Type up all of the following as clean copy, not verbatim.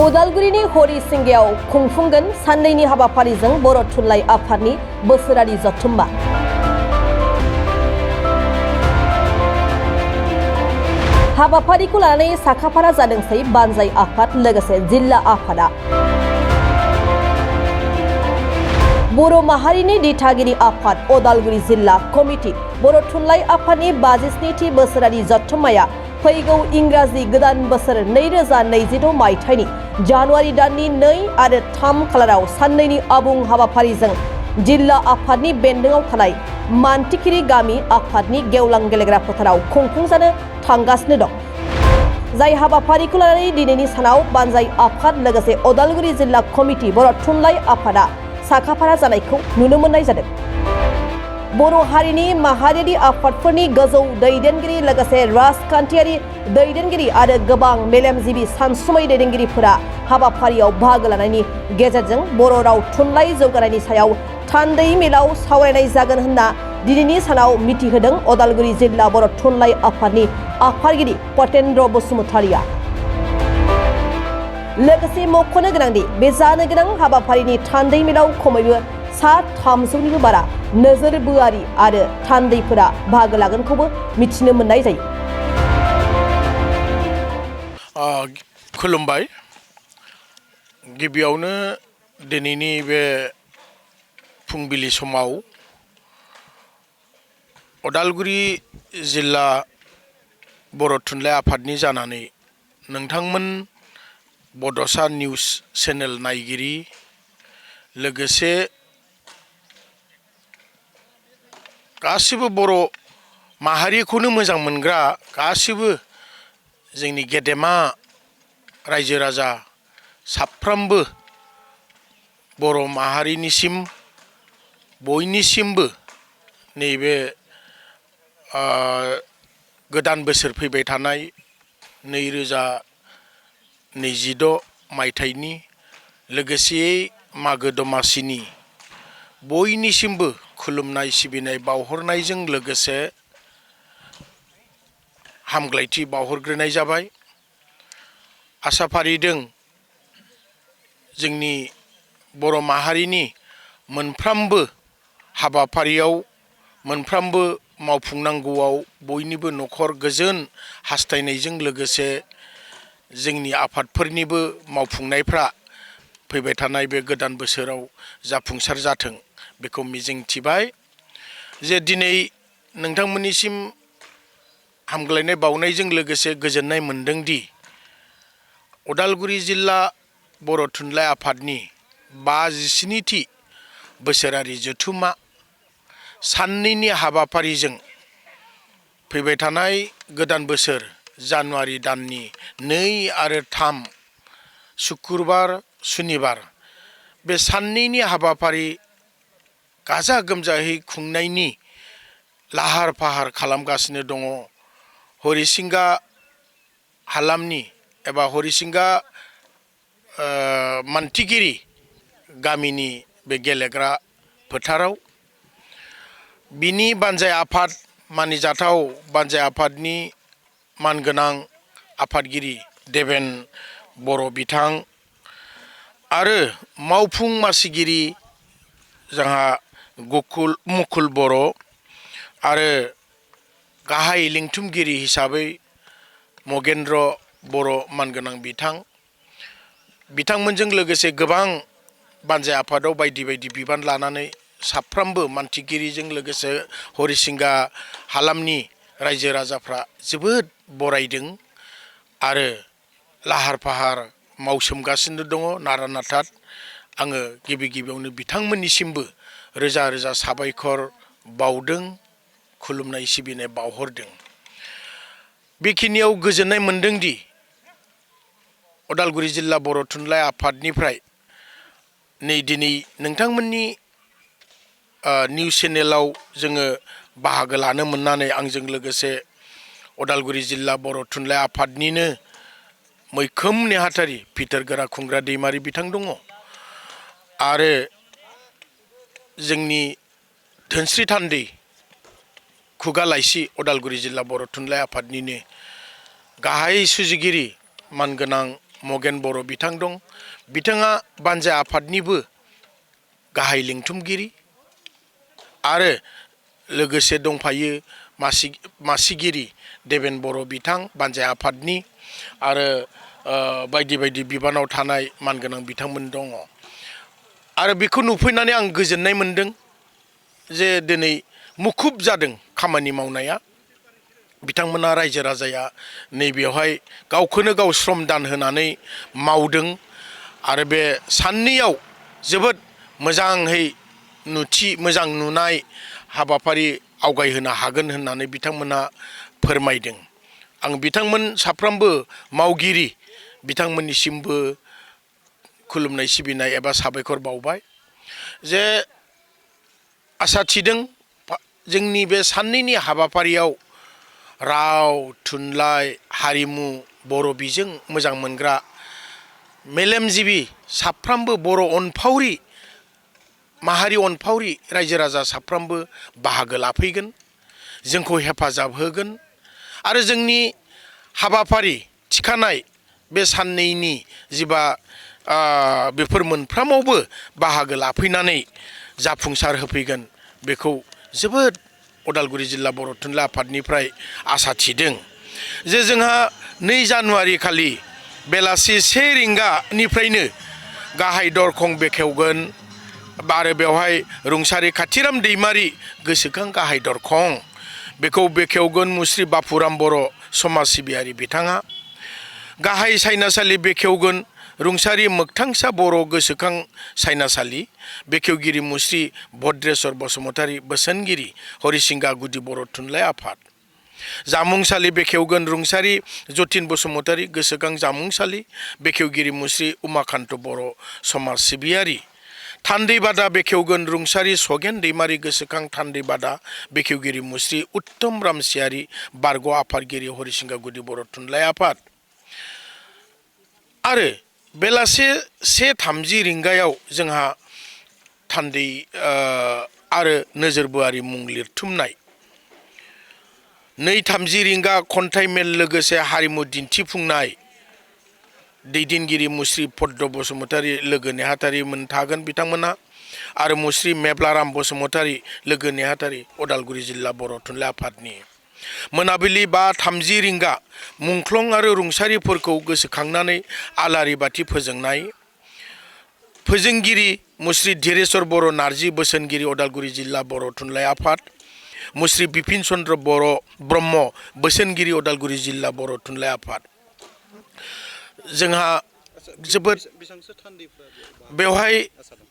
उदालगुरिनि हरिसिंगायाव खुंफुंगोन साननैनि हाबाफारिजों बर' थुनलाइ आफादनि बोसोरारि जथुम्मा। हाबाफारिखौ लानानै साखाफारा जादोंसै बानजाय आफाद लोगोसे जिल्ला आफादा। बर' माहारिनि दिथागिरि आफाद उदालगुरि जिल्ला कमिटि बर' थुनलाइ आफादनि 57थि बोसोरारि जथुम्माया फैगौ इंराजि गोदान बोसोर 2026 मायथाइनि जानुवारि दाननि 2 आरो 3 खालाराव साननैनि आबुं हाबाफारिजों जिल्ला आफादनि बेन्दोङाव थानाय मानतिखिरि गामि आफादनि गेवलां गेलेग्रा फोथाराव खुंफुंजानो थांगासिनो दं। जाय हाबाफारिखौ लानानै दिनैनि सानाव बानजाय आफाद लोगोसे उदालगुरि जिल्ला कमिटि बर' थुनलाइ आफादा साखाफारा जानायखौ नुनो मोननाय जादों। बर' हारिनि माहारियारि आफादफोरनि गोजौ दैदेनगिरि लोगोसे राजखान्थियारि दैदेनगिरि आरो गोबां मेलेमजिबि सानसुमै दैदेनगिरिफोरा हाबाफारियाव बाहागो लानायनि गेजेरजों बर' राव थुनलाइ जौगानायनि सायाव थान्दै मेलाव सावरायनाय जागोन होनना दिनैनि सानाव मिथिहोदों उदालगुरि जिल्ला बर' थुनलाइ आफादनि आफादगिरि पतेन्द्र बसुमतारिया। लोगोसे मख'नो गोनांदि बे जानो गोनां हाबाफारिनि थान्दै मेलाव खमैबो 300निबो बारा नोजोर बोआरि आरो थान्दैफोरा बाहागो लागोनखौबो मिथिनो मोननाय जायो। खुलुमबाय। गिबियावनो दिनैनि बे फुंबिलि समाव उदालगुरि जिल्ला बर' थुनलाइ आफादनि जानानै नोंथांमोन बड'सा निउस चेनेल नायगिरि लोगोसे गासिबो बर' माहारिखौनो मोजां मोनग्रा गासिबो जोंनि गेदेमा रायजो राजा साफ्रोमबो बर' माहारिनिसिम बयनिसिमबो नैबे गोदान बोसोर फैबाय थानाय 2026 मायथाइनि लोगोसेयै मागो दमासिनि बयनिसिमबो खुलुमनाय सिबिनाय बावहरनायजों लोगोसे हामग्लायथि बावहरग्रोनाय जाबाय। आसा फारिदों जोंनि बर' माहारिनि मोनफ्रोमबो हाबाफारियाव मोनफ्रोमबो मावफुंनांगौआव बयनिबो न'खर गोजोन हास्थायनायजों लोगोसे जोंनि आफादफोरनिबो मावफुंनायफ्रा फैबाय थानाय बे गोदान बोसोराव जाफुंसार जाथों बेखौ मिजिंथिबाय जे दिनै नोंथांमोननिसिम हामग्लायनाय बावनायजों लोगोसे गोजोननाय मोनदोंदि उदालगुरि जिल्ला बर' थुनलाइ आफादनि 57थि बोसोरारि जथुम्मा साननैनि हाबाफारिजों फैबाय थानाय गोदान बोसोर जानुवारि दाननि 2 आरो 3 शुक्रबार सुनिबार बे साननैनि हाबाफारि गाजा गोमजायै खुंनायनि लाहार फाहार खालामगासिनो दङ हरिसिंगा हालामनि एबा हरिसिंगा मानतिगिरि गामिनि बे गेलेग्रा फोथाराव बिनि बानजाय आफाद मानिजाथाव बानजाय आफादनि मानगोनां आफादगिरि देबेन बर' बिथां आरो मावफुं मासिगिरि जोंहा मुकुल बर' आरो गाहाय लिंथुमगिरि हिसाबै मगेन्द्र बर' मानगोनां बिथांमोनजों लोगोसे गोबां बानजाय आफादाव बायदि बायदि बिबान लानानै साफ्रोमबो मानतिगिरिजों लोगोसे हरिसिंगा हालामनि रायजो राजाफ्रा जोबोद बरायदों आरो लाहार फाहार मावसोमगासिनो दङ नारा नाथा। आङो गिबियावनो बिथांमोननिसिमबो रोजा रोजा साबायखर बावदों खुलुमनाय सिबिनाय बावहरदों। बेखिनियाव गोजोननाय मोनदोंदि उदालगुरि जिल्ला बर' थुनलाइ आफादनिफ्राय नै दिनै नोंथांमोननि निउस चेनेलाव जोङो बाहागो लानो मोननानै आंजों लोगोसे उदालगुरि जिल्ला बर' थुनलाइ आफादनिनो मैखोम नेहाथारि फिथार गोरा खुंग्रा दैमारि बिथां दङ आरो जोंनि धोनस्रि थान्दै खुगा लाइसि उदालगुरि जिल्ला बर' थुनलाइ आफादनिनो गाहाय सुजुगिरि मानगोनां मगेन बर' बिथां दं बिथाङा बानजाय आफादनिबो गाहाय लिंथुमगिरि आरो लोगोसे दंफायो मासिगिरि देबेन बर' बिथां बानजाय आफादनि आरो बायदि बायदि बिबानाव थानाय मानगोनां बिथांमोन दङ आरो बेखौ नुफैनानै आं गोजोननाय मोनदों जे दिनै मुखुब जादों खामानि मावनाया बिथांमोना रायजो राजाया नैबेयावहाय गावखौनो गाव श्रम दान होनानै मावदों आरो बे साननैयाव जोबोद मोजाङै मोजां नुनाय हाबाफारि आवगायहोनो हागोन होननानै बिथांमोना फोरमायदों आं बिथांमोन साफ्रोमबो मावगिरि बिथांमोननिसिमबो खुलुमनाय सिबिनाय एबा साबायखर बावबाय जे आसा थिदों जोंनि बे साननैनि हाबाफारियाव राव थुनलाइ हारिमु बर' बिजों मोजां मोनग्रा मेलेमजिबि साफ्रोमबो बर' अनफावरि माहारि अनफावरि रायजो राजा साफ्रोमबो बाहागो लाफैगोन जोंखौ हेफाजाब होगोन आरो जोंनि हाबाफारि थिखानाय बे साननैनि जिबा बेफोर मोनफ्रामावबो बाहागो लाफैनानै जाफुंसार होफैगोन बेखौ जोबोद उदालगुरि जिल्ला बर' थुनलाइ आफादनिफ्राय आसा थिदों जे जोंहा 2 जानुवारि खालि बेलासि 1 रिंगानिफ्रायनो गाहाय दरखं बेखेवगोन आरो बेवहाय रुंसारि खाथिराम दैमारि गोसोखां गाहाय दरखं बेखौ बेखेवगोन मुस्रि बापुराम बर' समाज सिबियारि बिथाङा गाहाय सायनासालि बेखेवगोन रुंसारि मोगथांसा बर' गोसोखां सायनासालि बेखेवगिरि मुस्रि भद्रेश्वर बसुमतारी बोसोनगिरि हरिसिंगा गुदि बर' थुनलाइ आफाद जामुंसालि बेखेवगोन रुंसारि जतिन बसुमतारी गोसोखां जामुंसालि बेखेवगिरि मुस्रि उमाकान्त बर' समाज सिबियारि थान्दैबादा बेखेवगोन रुंसारि सगेन दैमारि गोसोखां थान्दैबादा बेखेवगिरि मुस्रि उत्तम रामसियारि बारग' आफादगिरि हरिसिंगा गुदि बर' थुनलाइ आफाद आरो बेलासे 1:30 रिंगायाव जोंहा थान्दै आरो नोजोरबोआरि मुं लिरथुमनाय 2:30 रिंगा खन्थाइ मेल लोगोसे हारिमु दिन्थिफुंनाय दैदेनगिरि मुस्रि पद्म बसुमतारी लोगो नेहाथारि मोन थागोन बिथांमोना आरो मुस्रि मेब्लाराम बसुमतारी लोगो नेहाथारि उदालगुरि जिल्ला बर' थुनलाइ आफादनि मोनाबिलि 5:30 रिंगा मुंख्लं आरो रुंसारिफोरखौ गोसोखांनानै आलारि बाथि फोजोंनाय फोजोंगिरि मुस्रि धीरेश्वर बर' नारजि बोसोनगिरि उदालगुरि जिल्ला बर' थुनलाइ आफाद मुस्रि बिपिन चन्द्र बर' ब्रह्म बोसोनगिरि उदालगुरि जिल्ला बर' थुनलाइ आफाद जोंहा जोबोद बेवहाय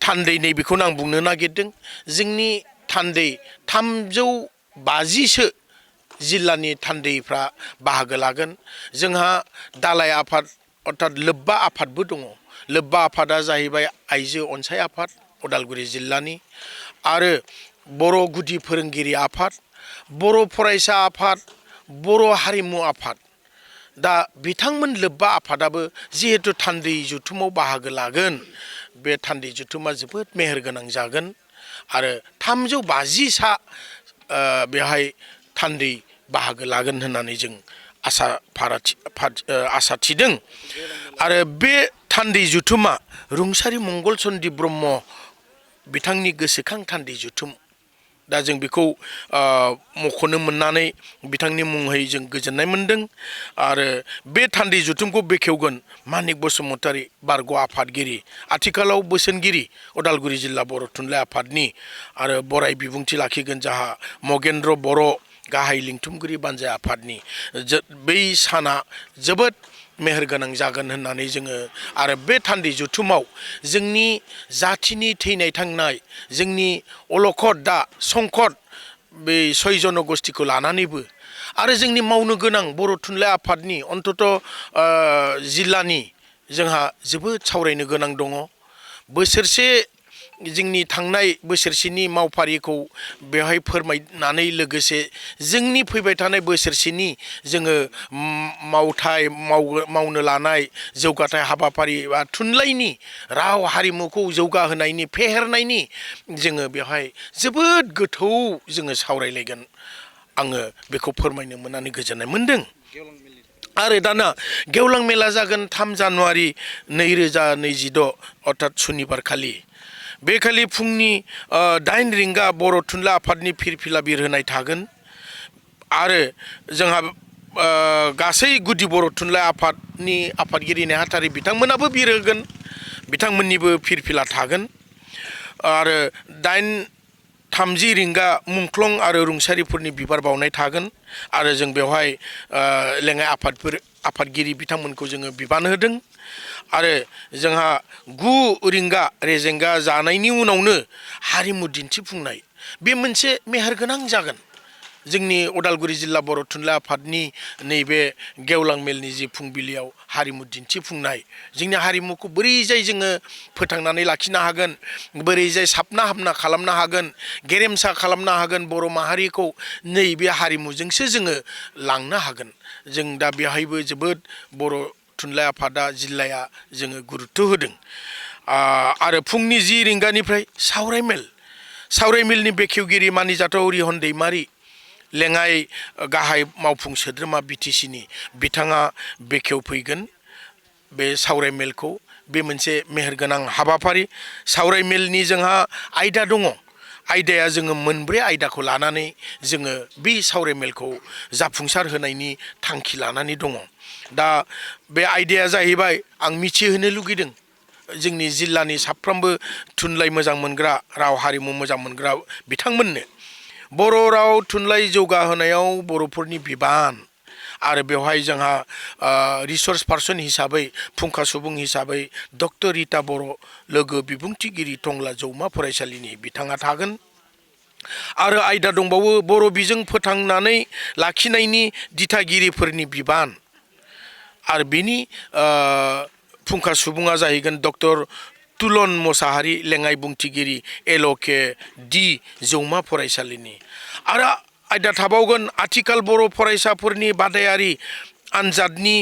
थान्दै नैबेखौनो आं बुंनो नागिरदों जोंनि थान्दै 350सो जिल्लानि थान्दैफ्रा बाहागो लागोन जोंहा दालाय आफाद अर्थात लोब्बा आफादबो दङ लोब्बा आफादा जाहैबाय आइजो अनसाय आफाद उदालगुरि जिल्लानि आरो बर' गुदि फोरोंगिरि आफाद बर' फरायसा आफाद बर' हारिमु आफाद दा बिथांमोन लोब्बा आफादाबो जिहेतु थान्दै जुथुमाव बाहागो लागोन बे थान्दै जुथुमा जोबोद मेहेरगोनां जागोन आरो 350सा बेवहाय थान्दै बाहागो लागोन होननानै जों आसा थिदों आरो बे थान्दै जुथुमा रुंसारि मंगल चन्द्र ब्रह्म बिथांनि गोसोखां थान्दै जुथुम दा जों बेखौ मख'नो मोननानै बिथांनि मुङै जों गोजोननाय मोनदों आरो बे थान्दै जुथुमखौ बेखेवगोन मानिक बसुमतारी बारग' आफादगिरि आथिखालाव बोसोनगिरि उदालगुरि जिल्ला बर' थुनलाइ आफादनि आरो बराय बिबुंथि लाखिगोन जाहा मगेन्द्र बर' गाहाय लिंथुमगिरि बानजाय आफादनि बै साना जोबोद मेहेरगोनां जागोन होननानै जोङो आरो बे थान्दै जुथुमाव जोंनि जाथिनि थैनाय थांनाय जोंनि अलखद दा संकट बे 6 जनगोष्ठीखौ लानानैबो आरो जोंनि मावनो गोनां बर' थुनलाइ आफादनि अन्तत जिल्लानि जोंहा जोबोद सावरायनो गोनां दङ बोसोरसे जोंनि थांनाय बोसोरसेनि मावफारिखौ बेवहाय फोरमायनानै लोगोसे जोंनि फैबाय थानाय बोसोरसेनि जोङो मावथाय मावनो लानाय जौगाथाय हाबाफारि बा थुनलाइनि राव हारिमुखौ जौगाहोनायनि फेहेरनायनि जोङो बेवहाय जोबोद गोथौ जोङो सावरायलायगोन आङो बेखौ फोरमायनो मोननानै गोजोननाय मोनदों आरो दाना गेवलां मेला जागोन 3 जानुवारि 2026 अर्थात सुनिबार खालि बे खालि फुंनि 8 रिंगा बर' थुनलाइ आफादनि फिरफिला बिरहोनाय थागोन आरो जोंहा गासै गुदि बर' थुनलाइ आफादनि आफादगिरि नेहाथारि बिथांमोनाबो बिरहोगोन बिथांमोननिबो फिरफिला थागोन आरो 8:30 रिंगा मुंख्लं आरो रुंसारिफोरनि बिबार बावनाय थागोन आरो जों बेवहाय लेङाइ आफादगिरि बिथांमोनखौ जोङो बिबान होदों आरो जोंहा 9 रिंगा रेजेंगा जानायनि उनावनो हारिमु दिन्थिफुंनाय बे मोनसे मेहेरगोनां जागोन जोंनि उदालगुरि जिल्ला बर' थुनलाइ आफादनि नैबे गेवलां मेलनि जि फुंबिलियाव हारिमु दिन्थिफुंनाय जोंनि हारिमुखौ बोरैजाय जोङो फोथांनानै लाखिनो हागोन बोरैजाय साबना हामना खालामनो हागोन गेरेमसा खालामनो हागोन बर' माहारिखौ नैबे हारिमुजोंसो जोङो लांनो हागोन जों दा बेहायबो जोबोद बर' थुनलाइ आफादा जिल्लाया जोङो गुरुत्व होदों आरो फुंनि 10 रिंगानिफ्राय सावरायमेलनि बेखेवगिरि मानिजाथाव रिहन दैमारि लेङाइ गाहाय मावफुं सोद्रोमा बिटिसिनि बिथाङा बेखेवफैगोन बे सावरायमेलखौ बे मोनसे मेहेरगोनां हाबाफारि सावरायमेलनि जोंहा आयदा दङ आयदाया जोङो मोनब्रै आयदाखौ लानानै जोङो बे सावरायमेलखौ जाफुंसार होनायनि थांखि लानानै दङ दा बे आयदाया जाहैबाय आं मिथिहोनो लुगैदों जोंनि जिल्लानि साफ्रोमबो थुनलाइ मोजां मोनग्रा राव हारिमु मोजां मोनग्रा बिथांमोननो बर' राव थुनलाइ जौगाहोनायाव बर'फोरनि बिबान आरो बेवहाय जोंहा रिसर्स पार्सन हिसाबै फुंखा सुबुं हिसाबै डक्टर रिता बर' लोगो बिबुंथिगिरि टंला जौमा फरायसालिनि बिथाङा थागोन आरो आयदा दंबावो बर' बिजों फोथांनानै लाखिनायनि दिथागिरिफोरनि बिबान आरो बेनि फुंखा सुबुङा जाहैगोन डक्टर तुलन मोसाहारि लेङाइ बुंथिगिरि एलके डि जौमा फरायसालिनि आरो आयदा थाबावगोन आथिखाल बर' फरायसाफोरनि बादायारि आनजादनि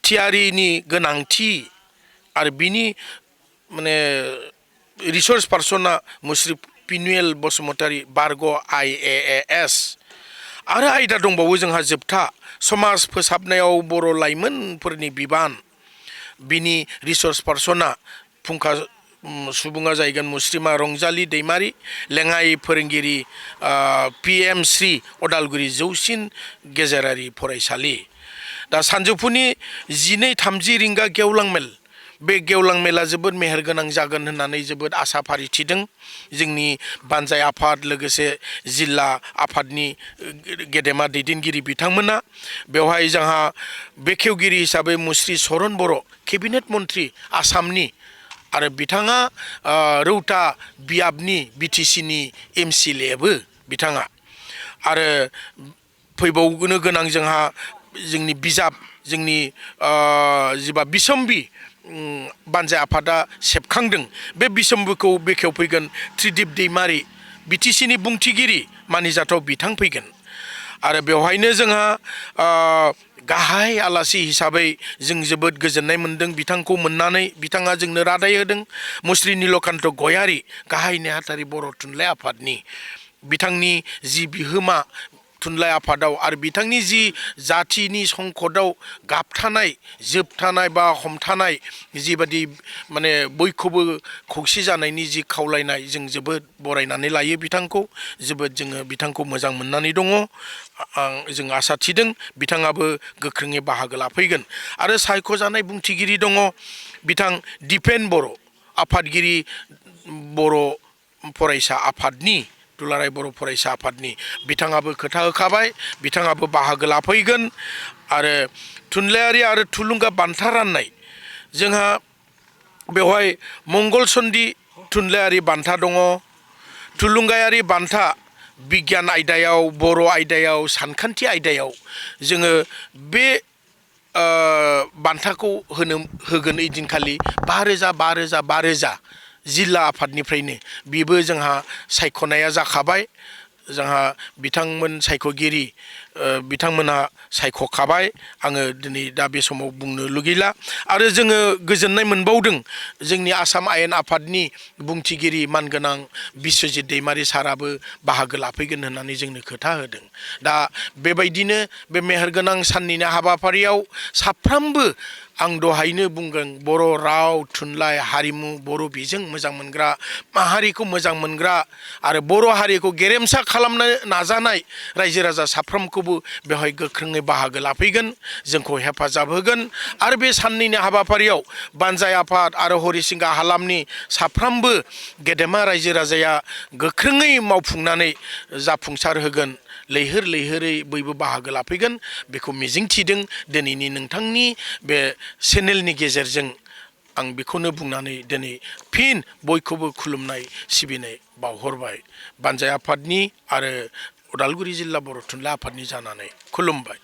थियारिनि गोनांथि आरो बिनि माने रिसर्स पार्सना मुस्रि पिनुएल बसुमतारी बारग' IAAS आरो आयदा दंबावो जोंहा जोबथा समाज फोसाबनायाव बर' लाइमोनफोरनि बिबान बिनि रिसर्स पार्सना फुंखा सुबुङा जाहैगोन मुस्रिमा रंजालि दैमारि लेङाइ फोरोंगिरि PM श्री उदालगुरि जौसिन गेजेरारि फरायसालि दा सानजौफुनि 12:30 रिंगा गेवलां मेल बे गेवलां मेला जोबोद मेहेरगोनां जागोन होननानै जोबोद आसा फारिथिदों जोंनि बानजाय आफाद लोगोसे जिल्ला आफादनि गेदेमा दैदेनगिरि बिथांमोना बेवहाय जोंहा बेखेवगिरि हिसाबै मुस्रि सरन बर' केबिनेट मन्त्रि आसामनि आरो बिथाङा रौता बियाबनि BTCनि MCLAबो बिथाङा आरो फैबावनो गोनां जोंहा जोंनि बिजाब जोंनि जिबा बिसम्बि बानजाय आफादा सेबखांदों बे बिसम्बिखौ बेखेवफैगोन त्रिदिप दैमारि BTCनि बुंथिगिरि मानिजाथाव बिथां फैगोन आरो बेवहायनो जोंहा गाहाय आलासि हिसाबै जों जोबोद गोजोननाय मोनदों बिथांखौ मोननानै बिथाङा जोंनो रादाय होदों मुस्रि नीलकान्त गयारि गाहाय नेहाथारि बर' थुनलाइ आफादनि बिथांनि जि बिहोमा थुनलाइ आफादाव आरो बिथांनि जि जाथिनि संकटआव गाबथानाय जोबथानाय बा हमथानाय जिबादि माने बयखौबो खौसे जानायनि जि खावलायनाय जों जोबोद बरायनानै लायो बिथांखौ जोबोद जोङो बिथांखौ मोजां मोननानै दङ जों आसा थिदों बिथाङाबो गोख्रोङै बाहागो लाफैगोन आरो सायख'जानाय बुंथिगिरि दङ बिथां दिपेन बर' आफादगिरि बर' फरायसा आफादनि दुलाराय बर' फरायसा आफादनि बिथाङाबो खोथा होखाबाय बिथाङाबो बाहागो लाफैगोन आरो थुनलाइयारि आरो थुलुंगा बान्था राननाय जोंहा बेवहाय मंगल सन्दि थुनलाइयारि बान्था दङ थुलुंगायारि बान्था बिगियान आयदायाव बर' आयदायाव सानखान्थि आयदायाव जोङो बे बान्थाखौ होगोन ओइदिनखालि 5,000 जिल्ला आफादनिफ्रायनो बेबो जोंहा सायख'नाया जाखाबाय जोंहा बिथांमोन सायख'गिरि बिथांमोनहा सायख'खाबाय आङो दिनै दा बे समाव बुंनो लुगैला आरो जोङो गोजोननाय मोनबावदों जोंनि आसाम आयेन आफादनि बुंथिगिरि मानगोनां बिस्वजित दैमारि साराबो बाहागो लाफैगोन होननानै जोंनो खोथा होदों दा बेबायदिनो बे मेहेरगोनां साननिनो हाबाफारियाव साफ्रोमबो आं दहायनो बुंगोन बर' राव थुनलाइ हारिमु बर' बिजों मोजां मोनग्रा माहारिखौ मोजां मोनग्रा आरो बर' हारिखौ गेरेमसा खालामनो नाजानाय रायजो राजा साफ्रोमखौबो बेवहाय गोख्रोङै बाहागो लाफैगोन जोंखौ हेफाजाब होगोन आरो बे साननैनि हाबाफारियाव बानजाय आफाद आरो हरिसिंगा हालामनि साफ्रोमबो गेदेमा रायजो राजाया गोख्रोङै मावफुंनानै जाफुंसार होगोन लैहोर लैहोरै बयबो बाहागो लाफैगोन बेखौ मिजिंथिदों दिनैनि नोंथांनि बे चेनेलनि गेजेरजों आं बेखौनो बुंनानै दिनै फिन बयखौबो खुलुमनाय सिबिनाय बावहरबाय बानजाय आफादनि आरो उदालगुरि जिल्ला बर' थुनलाइ आफादनि जानानै खुलुमबाय।